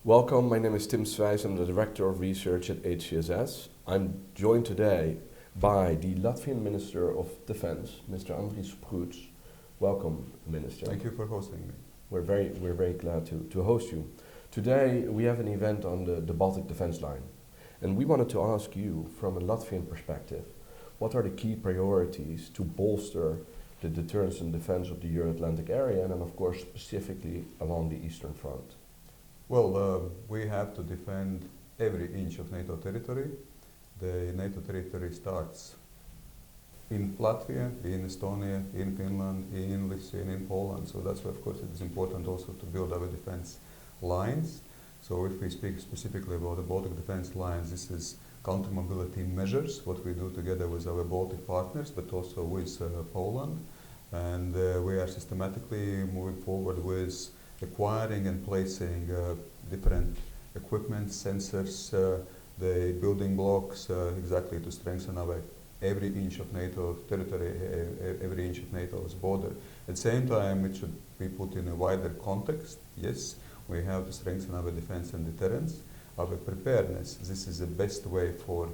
Welcome, my name is Sweijs, I'm the Director of Research at HCSS. I'm joined today by the Latvian Minister of Defense, Mr. Andris Sprūds. Welcome, Minister. Thank you for hosting me. We're very glad to host you. Today we have an event on the Baltic Defence Line, and we wanted to ask you, from a Latvian perspective, what are the key priorities to bolster the deterrence and defence of the Euro-Atlantic area, and then of course specifically along the Eastern Front? Well, we have to defend every inch of NATO territory. The NATO territory starts in Latvia, in Estonia, in Finland, in Lithuania, in Poland. So that's why, of course, it is important also to build our defense lines. So if we speak specifically about the Baltic Defence Lines, this is counter-mobility measures, what we do together with our Baltic partners, but also with Poland. And we are systematically moving forward with acquiring and placing different equipment, sensors, the building blocks, exactly to strengthen our every inch of NATO territory, every inch of NATO's border. At the same time, it should be put in a wider context. Yes, we have to strengthen our defense and deterrence, our preparedness. This is the best way for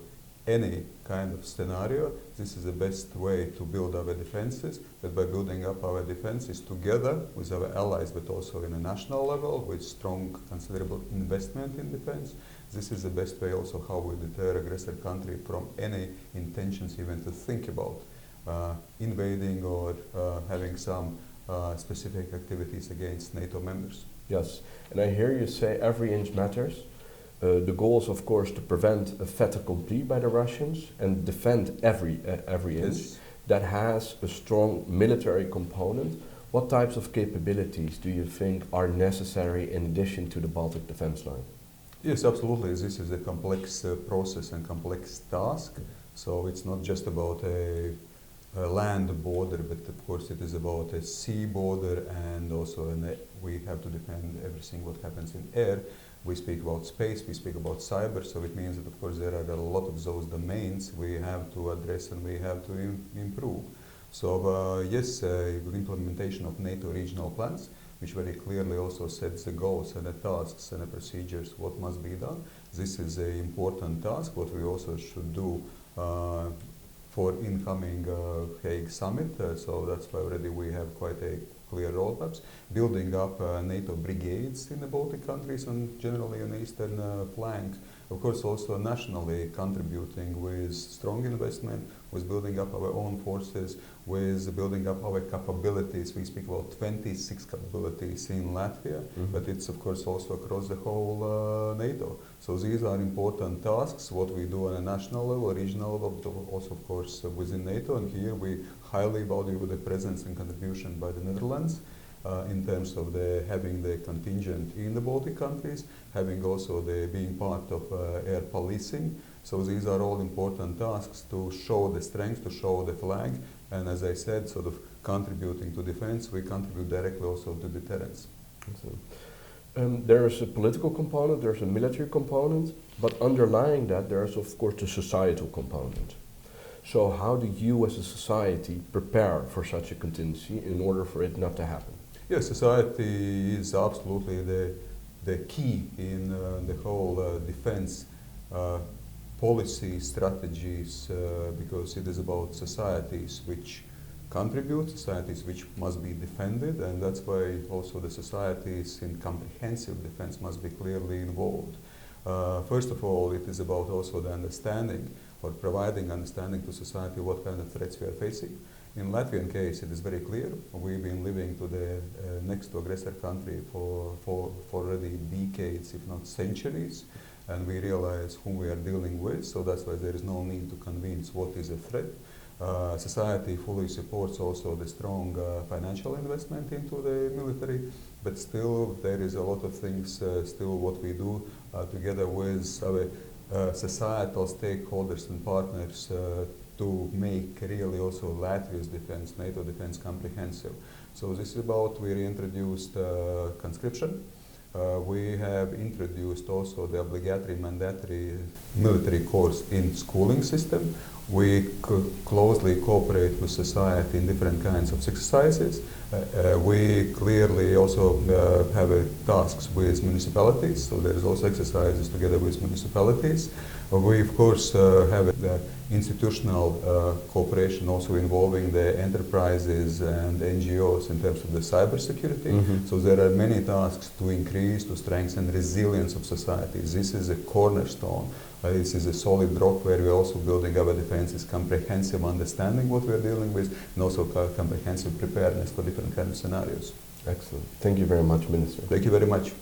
any kind of scenario. This is the best way to build our defenses, that by building up our defenses together with our allies, but also in a national level with strong, considerable investment in defense, this is the best way also how we deter aggressor country from any intentions even to think about invading or having some specific activities against NATO members. Yes, and I hear you say every inch matters. The goal is, of course, to prevent a fait accompli by the Russians and defend every inch. Yes. That has a strong military component. What types of capabilities do you think are necessary in addition to the Baltic Defence Line? Yes, absolutely. This is a complex process and complex task. So it's not just about a land border, but of course it is about a sea border, and also we have to defend everything what happens in air. We speak about space, we speak about cyber, so it means that of course there are a lot of those domains we have to address and we have to improve. So yes, the implementation of NATO regional plans, which very clearly also sets the goals and the tasks and the procedures what must be done. This is an important task, what we also should do for incoming Hague summit. So that's why already we have quite a clear roadmaps, building up NATO brigades in the Baltic countries and generally on the eastern flank. Of course, also nationally contributing with strong investment, with building up our own forces, with building up our capabilities. We speak about 26 capabilities in Latvia, but it's of course also across the whole NATO. So these are important tasks, what we do on a national level, regional level, but also of course within NATO. And here we highly value the presence and contribution by the Netherlands in terms of having the contingent in the Baltic countries, having also being part of air policing. So these are all important tasks to show the strength, to show the flag, and as I said, sort of contributing to defense, we contribute directly also to deterrence. There is a political component, there's a military component, but underlying that there is of course the societal component. So how do you as a society prepare for such a contingency in order for it not to happen? Yes, society is absolutely the key in the whole defense policy strategies, because it is about societies which contribute, societies which must be defended, and that's why also the societies in comprehensive defense must be clearly involved. First of all, it is about also the understanding or providing understanding to society what kind of threats we are facing. In Latvian case, it is very clear. We've been living to the next to aggressor country for already decades, if not centuries, and we realize whom we are dealing with. So that's why there is no need to convince what is a threat. Society fully supports also the strong financial investment into the military, but still there is a lot of things still what we do together with our societal stakeholders and partners to make really also Latvia's defense, NATO defense comprehensive. So this is about, we reintroduced conscription. We have introduced also the obligatory mandatory military course in schooling system. We closely cooperate with society in different kinds of exercises. We clearly also have tasks with municipalities, so there is also exercises together with municipalities. We of course have institutional cooperation also involving the enterprises and NGOs in terms of the cybersecurity. So there are many tasks to increase, to strengthen resilience of societies. This is a cornerstone. This is a solid rock where we're also building our defenses, comprehensive understanding what we're dealing with, and also comprehensive preparedness for different kinds of scenarios. Excellent. Thank you very much, Minister. Thank you very much.